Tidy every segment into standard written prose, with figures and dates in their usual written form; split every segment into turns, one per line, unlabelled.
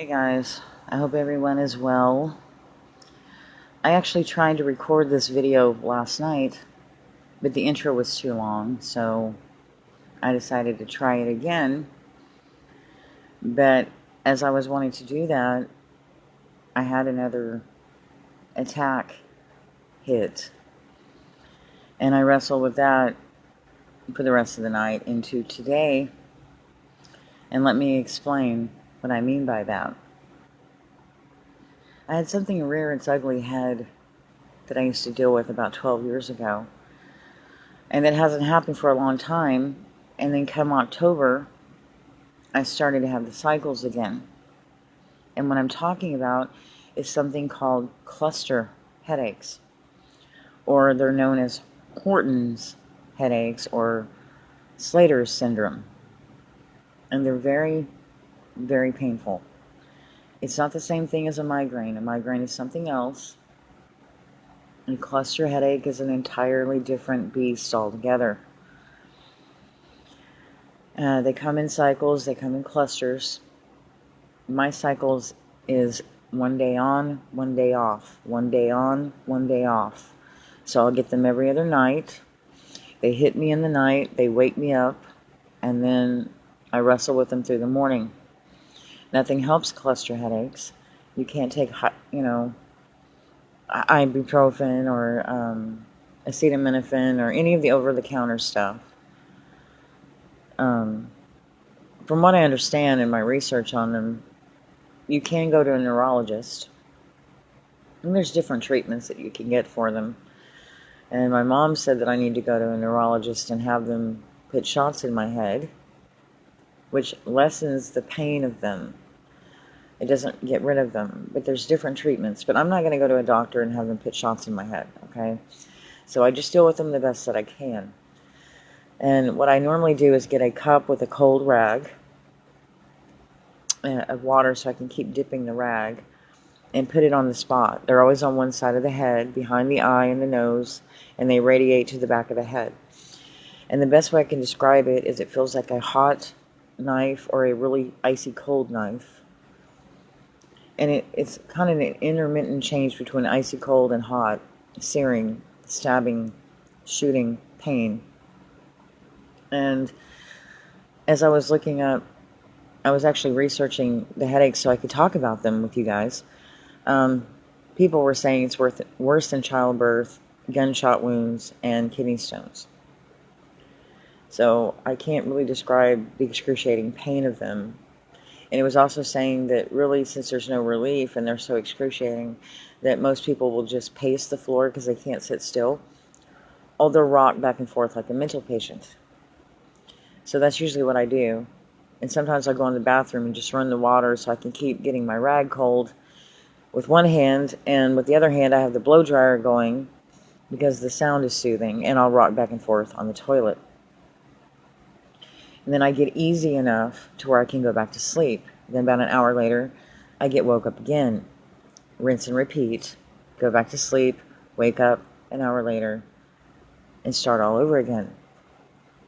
Hey guys, I hope everyone is well. I actually tried to record this video last night, but the intro was too long, so I decided to try it again. But as I was wanting to do that, I had another attack hit, and I wrestled with that for the rest of the night into today. And let me explain what I mean by that. I had something rear its ugly head that I used to deal with about 12 years ago. And that hasn't happened for a long time. And then come October, I started to have the cycles again. And what I'm talking about is something called cluster headaches. Or they're known as Horton's headaches or Slater's syndrome. And they're very, very painful. It's not the same thing as a migraine. A migraine is something else. And cluster headache is an entirely different beast altogether. They come in cycles, they come in clusters. My cycles is 1 day on, 1 day off, 1 day on, 1 day off. So I'll get them every other night. They hit me in the night, they wake me up, and then I wrestle with them through the morning. Nothing helps cluster headaches. You can't take, ibuprofen or acetaminophen or any of the over-the-counter stuff. From what I understand in my research on them, you can go to a neurologist. And there's different treatments that you can get for them. And my mom said that I need to go to a neurologist and have them put shots in my head, which lessens the pain of them. It doesn't get rid of them, but there's different treatments. But I'm not going to go to a doctor and have them put shots in my head, okay? So I just deal with them the best that I can. And what I normally do is get a cup with a cold rag of water so I can keep dipping the rag and put it on the spot. They're always on one side of the head, behind the eye and the nose, and they radiate to the back of the head. And the best way I can describe it is it feels like a hot knife or a really icy cold knife. And it's kind of an intermittent change between icy cold and hot, searing, stabbing, shooting, pain. And as I was looking up, I was actually researching the headaches so I could talk about them with you guys. People were saying it's worse than childbirth, gunshot wounds, and kidney stones. So I can't really describe the excruciating pain of them. And it was also saying that really, since there's no relief and they're so excruciating, that most people will just pace the floor because they can't sit still. Or they'll rock back and forth like a mental patient. So that's usually what I do. And sometimes I go in the bathroom and just run the water so I can keep getting my rag cold with one hand. And with the other hand, I have the blow dryer going because the sound is soothing. And I'll rock back and forth on the toilet. And then I get easy enough to where I can go back to sleep. Then about an hour later, I get woke up again. Rinse and repeat. Go back to sleep, wake up an hour later, and start all over again.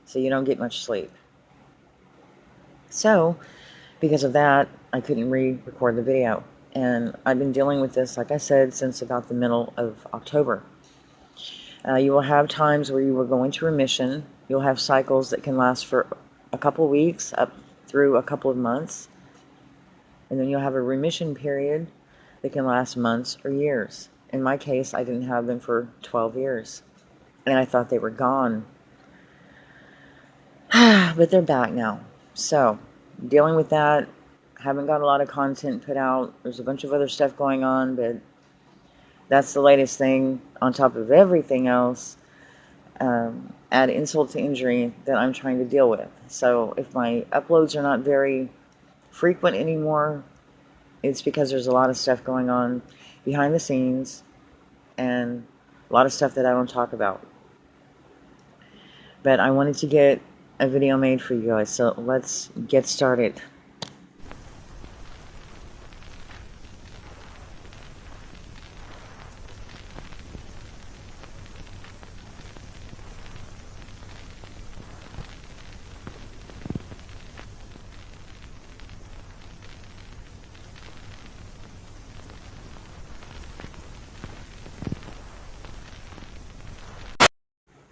So you don't get much sleep. So, because of that, I couldn't re-record the video. And I've been dealing with this, like I said, since about the middle of October. You will have times where you will go into remission. You'll have cycles that can last for a couple weeks up through a couple of months. And then you'll have a remission period that can last months or years. In my case, I didn't have them for 12 years. And I thought they were gone. But they're back now. So, dealing with that. Haven't got a lot of content put out. There's a bunch of other stuff going on, but that's the latest thing on top of everything else. Add insult to injury that I'm trying to deal with. So if my uploads are not very frequent anymore, it's because there's a lot of stuff going on behind the scenes and a lot of stuff that I don't talk about. But I wanted to get a video made for you guys, so let's get started.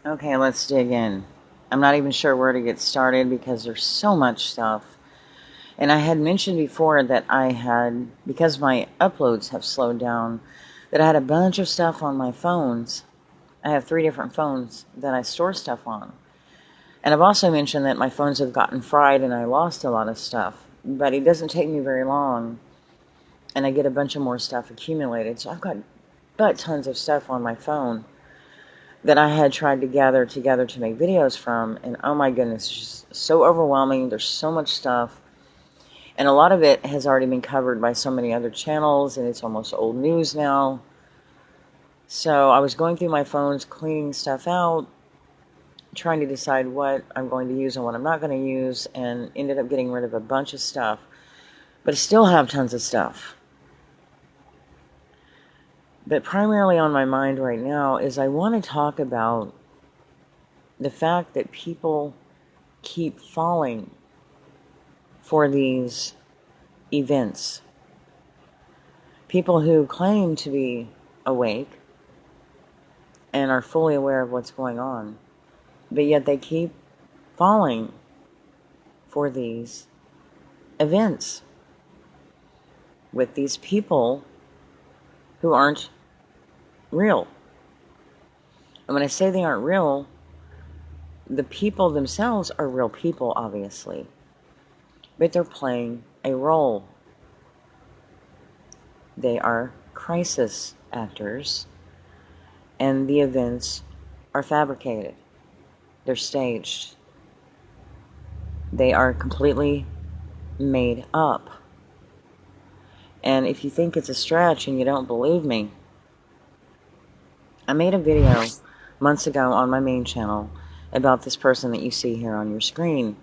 Okay, let's dig in. I'm not even sure where to get started because there's so much stuff. And I had mentioned before that I had, because my uploads have slowed down, that I had a bunch of stuff on my phones. I have 3 different phones that I store stuff on. And I've also mentioned that my phones have gotten fried and I lost a lot of stuff. But it doesn't take me very long, and I get a bunch of more stuff accumulated. So I've got tons of stuff on my phone that I had tried to gather together to make videos from. And oh my goodness, it's just so overwhelming. There's so much stuff. And a lot of it has already been covered by so many other channels, and it's almost old news now. So I was going through my phones, cleaning stuff out, trying to decide what I'm going to use and what I'm not going to use, and ended up getting rid of a bunch of stuff. But I still have tons of stuff. But primarily on my mind right now is I want to talk about the fact that people keep falling for these events. People who claim to be awake and are fully aware of what's going on, but yet they keep falling for these events with these people who aren't real. And when I say they aren't real, the people themselves are real people, obviously, but they're playing a role. They are crisis actors, and the events are fabricated. They're staged. They are completely made up. And if you think it's a stretch and you don't believe me, I made a video months ago on my main channel about this person that you see here on your screen.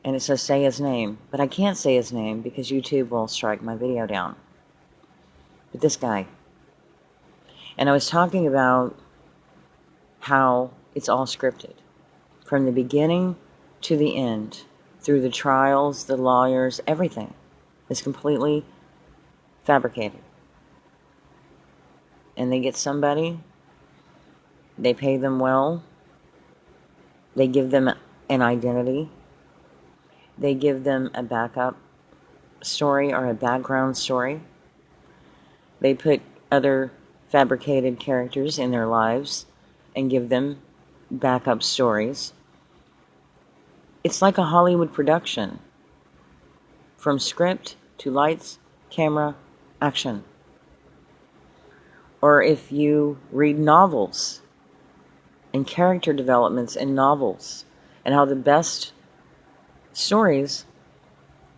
And it says say his name, but I can't say his name because YouTube will strike my video down. But this guy. And I was talking about how it's all scripted. From the beginning to the end. Through the trials, the lawyers, everything is completely fabricated. And they get somebody, they pay them well, they give them an identity, they give them a backup story or a background story. They put other fabricated characters in their lives and give them backup stories. It's like a Hollywood production. From script to lights, camera, action. Or if you read novels and character developments in novels and how the best stories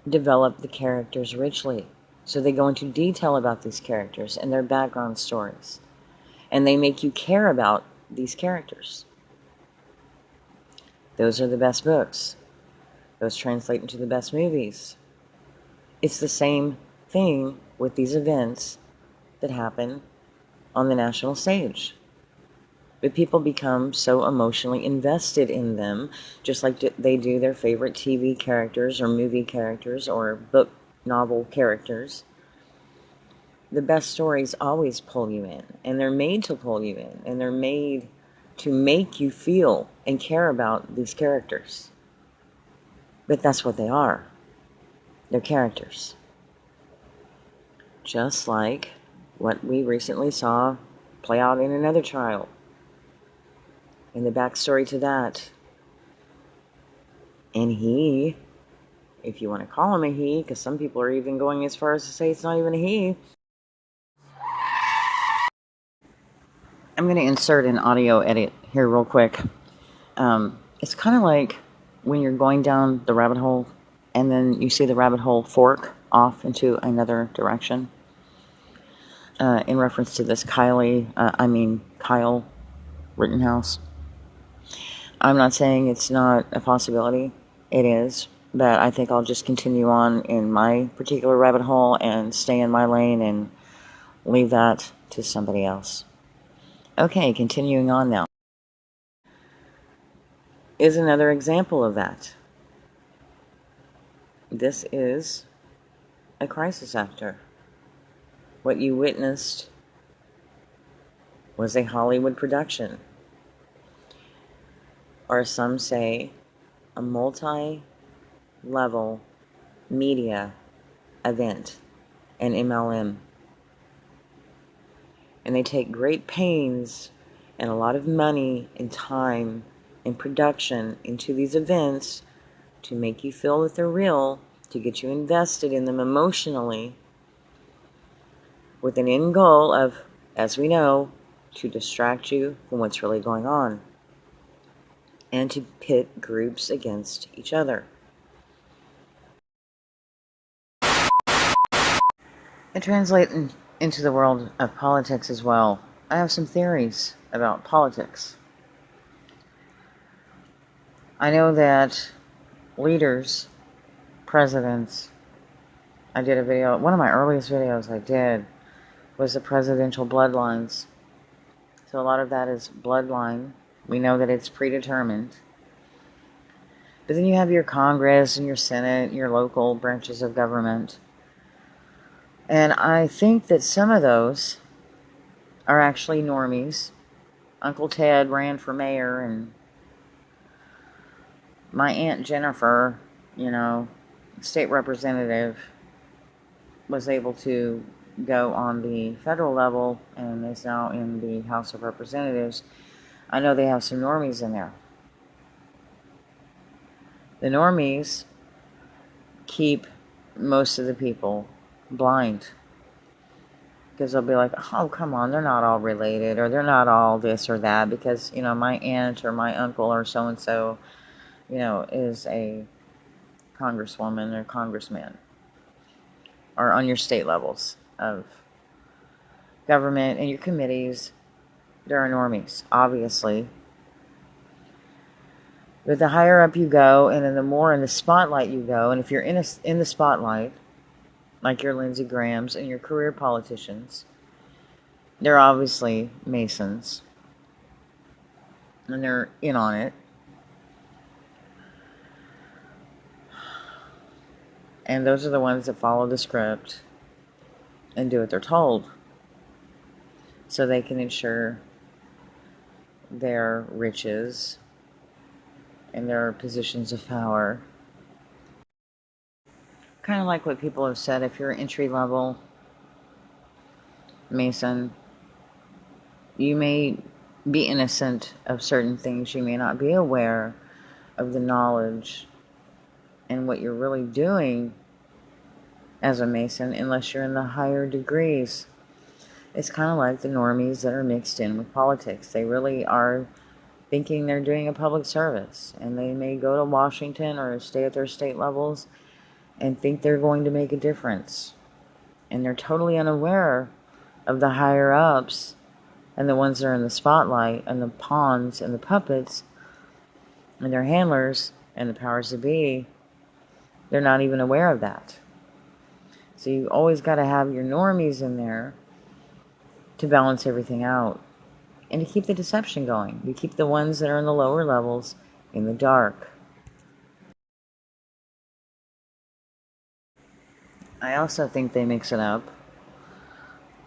develop the characters richly. So they go into detail about these characters and their background stories. And they make you care about these characters. Those are the best books. Those translate into the best movies. It's the same thing with these events that happen on the national stage. But people become so emotionally invested in them, just like they do their favorite TV characters or movie characters or book novel characters. The best stories always pull you in, and they're made to pull you in, and they're made to make you feel and care about these characters. But that's what they are. They're characters. Just like what we recently saw play out in another trial. And the backstory to that. And he, if you want to call him a he, because some people are even going as far as to say it's not even a he. I'm going to insert an audio edit here real quick. It's kind of like when you're going down the rabbit hole and then you see the rabbit hole fork off into another direction. In reference to this Kyle Rittenhouse. I'm not saying it's not a possibility. It is. But I think I'll just continue on in my particular rabbit hole and stay in my lane and leave that to somebody else. Okay, continuing on now. Is another example of that. This is a crisis actor. What you witnessed was a Hollywood production. or some say a multi-level media event, an MLM. And they take great pains and a lot of money and time and production into these events to make you feel that they're real, to get you invested in them emotionally, with an end goal of, as we know, to distract you from what's really going on and to pit groups against each other. And translate into the world of politics as well. I have some theories about politics. I know that leaders, presidents, I did a video, one of my earliest videos I did was the presidential bloodlines. So a lot of that is bloodline. We know that it's predetermined. But then you have your Congress and your Senate, your local branches of government. And I think that some of those are actually normies. Uncle Ted ran for mayor, and my Aunt Jennifer, state representative, was able to go on the federal level and is now in the House of Representatives. I know they have some normies in there. The normies keep most of the people blind, because they'll be like, oh, come on, they're not all related, or they're not all this or that, because, my aunt or my uncle or so-and-so, is a congresswoman or congressman, or on your state levels of government and your committees, there are normies, obviously. But the higher up you go, and then the more in the spotlight you go, and if you're in the spotlight, like your Lindsey Grahams and your career politicians, they're obviously Masons, and they're in on it. And those are the ones that follow the script and do what they're told, so they can ensure their riches and their positions of power. Kind of like what people have said, if you're entry-level Mason, you may be innocent of certain things. You may not be aware of the knowledge and what you're really doing as a Mason unless you're in the higher degrees. It's kind of like the normies that are mixed in with politics. They really are thinking they're doing a public service, and they may go to Washington or stay at their state levels and think they're going to make a difference. And they're totally unaware of the higher ups and the ones that are in the spotlight, and the pawns and the puppets and their handlers and the powers that be. They're not even aware of that. So you always got to have your normies in there to balance everything out and to keep the deception going. You keep the ones that are in the lower levels in the dark. I also think they mix it up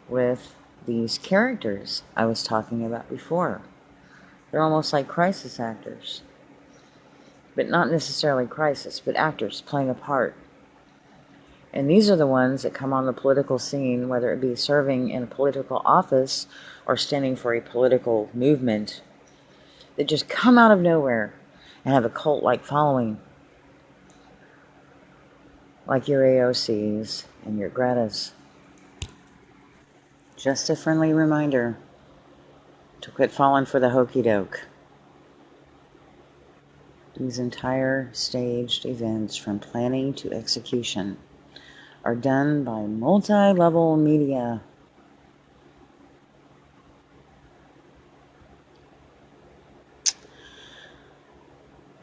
with these characters I was talking about before. They're almost like crisis actors. But not necessarily crisis, but actors playing a part. And these are the ones that come on the political scene, whether it be serving in a political office or standing for a political movement, that just come out of nowhere and have a cult-like following. Like your AOCs and your Gretas. Just a friendly reminder to quit falling for the hokey doke. These entire staged events, from planning to execution, are done by multi-level media.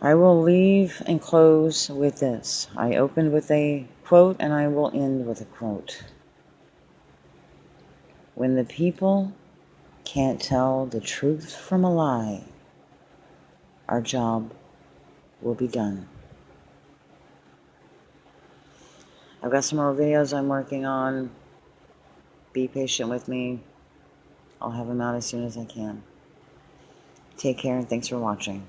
I will leave and close with this. I opened with a quote, and I will end with a quote. When the people can't tell the truth from a lie, our job will be done. I've got some more videos I'm working on. Be patient with me. I'll have them out as soon as I can. Take care, and thanks for watching.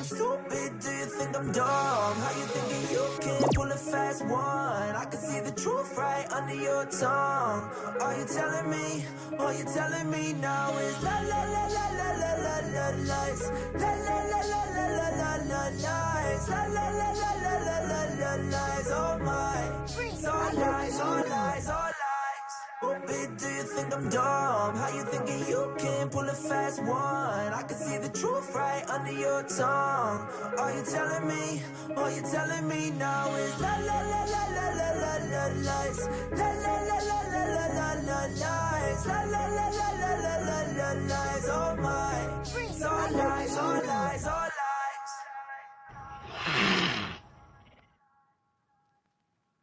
I'm stupid, do you think I'm dumb? How you thinking you can pull a fast one? I can see the truth right under your tongue. All you telling me now is la la la la la la la la lies. La la la la la la la la lies. La la la la la la la la lies. Oh my, it's all lies, all lies, all lies. Stupid, do you think I'm dumb? How you thinking you can pull a fast one? I can see the truth right under your tongue. All you telling me now is la la la la la la la la lies. La la la la la la la la lies. La la la la la la la la lies. Oh my, it's all lies, all lies.